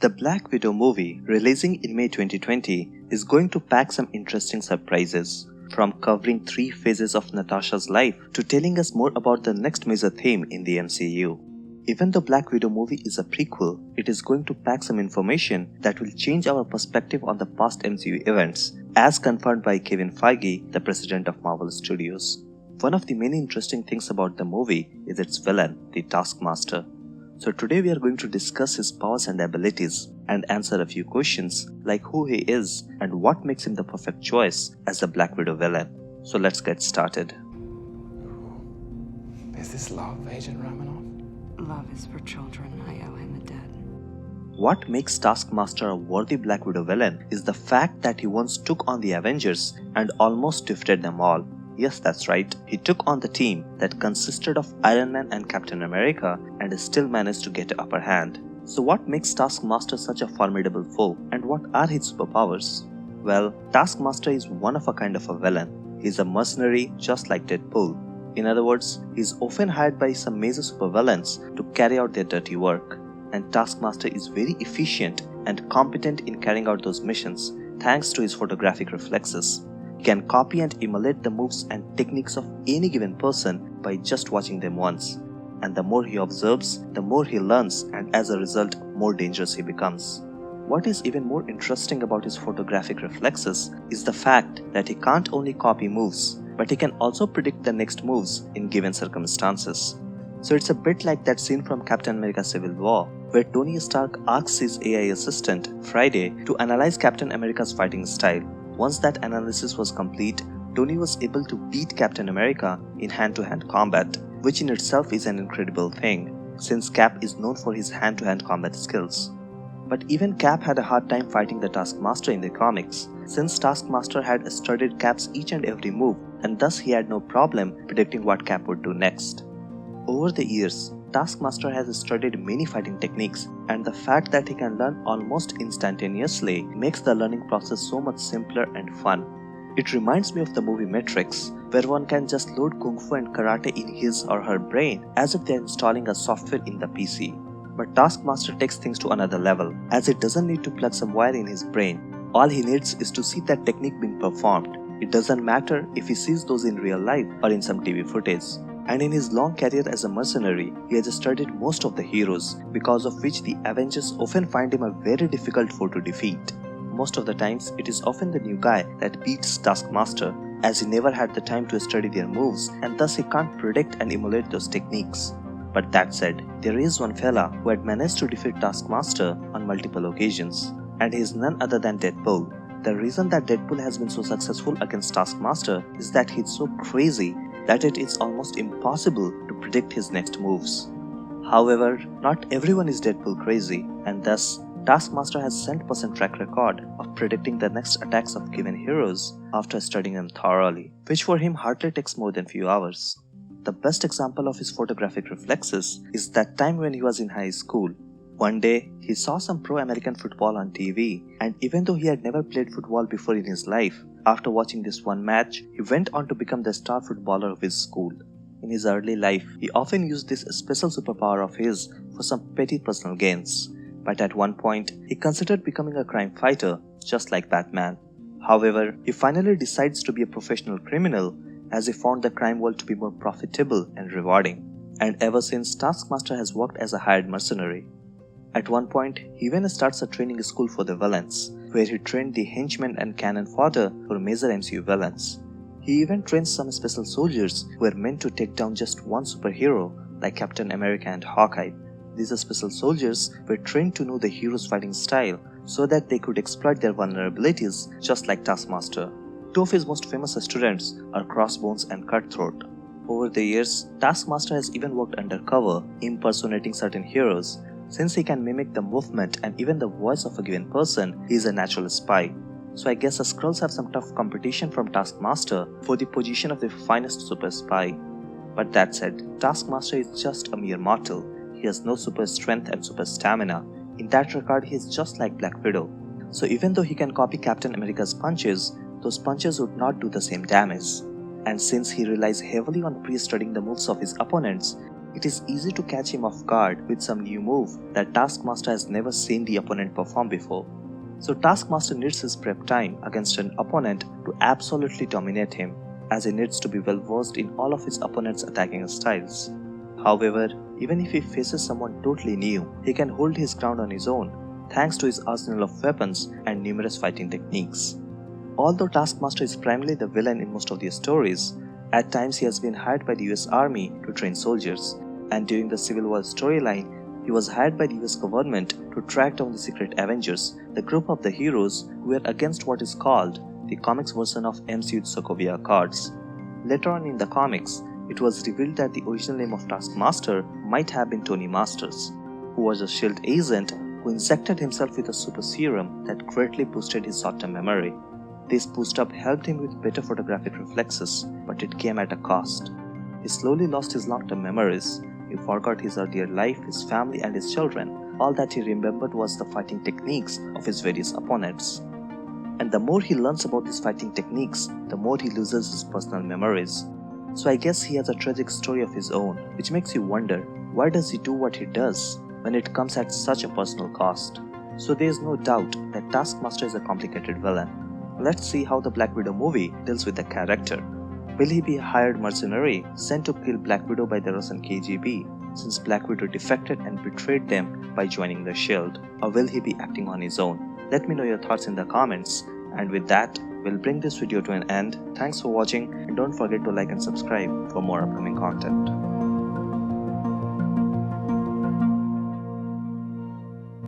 The Black Widow movie, releasing in May 2020, is going to pack some interesting surprises, from covering 3 phases of Natasha's life to telling us more about the next major theme in the MCU. Even though Black Widow movie is a prequel, it is going to pack some information that will change our perspective on the past MCU events, as confirmed by Kevin Feige, the president of Marvel Studios. One of the many interesting things about the movie is its villain, the Taskmaster. So today we are going to discuss his powers and abilities and answer a few questions like who he is and what makes him the perfect choice as the Black Widow villain. So let's get started. Is this love, Agent Romanoff? Love is for children. I owe him a debt. What makes Taskmaster a worthy Black Widow villain is the fact that he once took on the Avengers and almost defeated them all. Yes, that's right, he took on the team that consisted of Iron Man and Captain America and still managed to get the upper hand. So what makes Taskmaster such a formidable foe and what are his superpowers? Well, Taskmaster is one of a kind of a villain. He is a mercenary just like Deadpool. In other words, he is often hired by some major supervillains to carry out their dirty work. And Taskmaster is very efficient and competent in carrying out those missions thanks to his photographic reflexes. He can copy and emulate the moves and techniques of any given person by just watching them once. And the more he observes, the more he learns, and as a result, more dangerous he becomes. What is even more interesting about his photographic reflexes is the fact that he can't only copy moves, but he can also predict the next moves in given circumstances. So it's a bit like that scene from Captain America Civil War, where Tony Stark asks his AI assistant, Friday, to analyze Captain America's fighting style. Once that analysis was complete, Tony was able to beat Captain America in hand-to-hand combat, which in itself is an incredible thing, since Cap is known for his hand-to-hand combat skills. But even Cap had a hard time fighting the Taskmaster in the comics, since Taskmaster had studied Cap's each and every move, and thus he had no problem predicting what Cap would do next. Over the years, Taskmaster has studied many fighting techniques, and the fact that he can learn almost instantaneously makes the learning process so much simpler and fun. It reminds me of the movie Matrix, where one can just load Kung Fu and Karate in his or her brain as if they are installing a software in the PC. But Taskmaster takes things to another level, as it doesn't need to plug some wire in his brain. All he needs is to see that technique being performed. It doesn't matter if he sees those in real life or in some TV footage. And in his long career as a mercenary, he has studied most of the heroes, because of which the Avengers often find him a very difficult foe to defeat. Most of the times, it is often the new guy that beats Taskmaster, as he never had the time to study their moves and thus he can't predict and emulate those techniques. But that said, there is one fella who had managed to defeat Taskmaster on multiple occasions, and he is none other than Deadpool. The reason that Deadpool has been so successful against Taskmaster is that he is so crazy that it is almost impossible to predict his next moves. However, not everyone is Deadpool crazy, and thus Taskmaster has 100% track record of predicting the next attacks of given heroes after studying them thoroughly, which for him hardly takes more than few hours. The best example of his photographic reflexes is that time when he was in high school. One day, he saw some pro-American football on TV, and even though he had never played football before in his life, after watching this one match, he went on to become the star footballer of his school. In his early life, he often used this special superpower of his for some petty personal gains, but at one point, he considered becoming a crime fighter, just like Batman. However, he finally decides to be a professional criminal, as he found the crime world to be more profitable and rewarding. And ever since, Taskmaster has worked as a hired mercenary. At one point, he even starts a training school for the villains, where he trained the henchmen and cannon fodder for major MCU villains. He even trains some special soldiers who are meant to take down just one superhero, like Captain America and Hawkeye. These special soldiers were trained to know the hero's fighting style so that they could exploit their vulnerabilities just like Taskmaster. 2 of his most famous students are Crossbones and Cutthroat. Over the years, Taskmaster has even worked undercover, impersonating certain heroes. Since he can mimic the movement and even the voice of a given person, he is a natural spy. So I guess the Skrulls have some tough competition from Taskmaster for the position of the finest super spy. But that said, Taskmaster is just a mere mortal. He has no super strength and super stamina. In that regard, he is just like Black Widow. So even though he can copy Captain America's punches, those punches would not do the same damage. And since he relies heavily on pre-studying the moves of his opponents, it is easy to catch him off guard with some new move that Taskmaster has never seen the opponent perform before. So Taskmaster needs his prep time against an opponent to absolutely dominate him, as he needs to be well versed in all of his opponent's attacking styles. However, even if he faces someone totally new, he can hold his ground on his own thanks to his arsenal of weapons and numerous fighting techniques. Although Taskmaster is primarily the villain in most of these stories, at times he has been hired by the US Army to train soldiers, and during the Civil War storyline, he was hired by the US government to track down the secret Avengers, the group of the heroes who were against what is called the comics version of MCU's Sokovia Accords. Later on in the comics, it was revealed that the original name of Taskmaster might have been Tony Masters, who was a SHIELD agent who injected himself with a super serum that greatly boosted his short-term memory. This boost-up helped him with better photographic reflexes, but it came at a cost. He slowly lost his long-term memories. He forgot his earlier life, his family, and his children. All that he remembered was the fighting techniques of his various opponents. And the more he learns about these fighting techniques, the more he loses his personal memories. So I guess he has a tragic story of his own, which makes you wonder, why does he do what he does when it comes at such a personal cost? So there is no doubt that Taskmaster is a complicated villain. Let's see how the Black Widow movie deals with the character. Will he be a hired mercenary sent to kill Black Widow by the Russian KGB, since Black Widow defected and betrayed them by joining the SHIELD? Or will he be acting on his own? Let me know your thoughts in the comments. And with that, we'll bring this video to an end. Thanks for watching, and don't forget to like and subscribe for more upcoming content.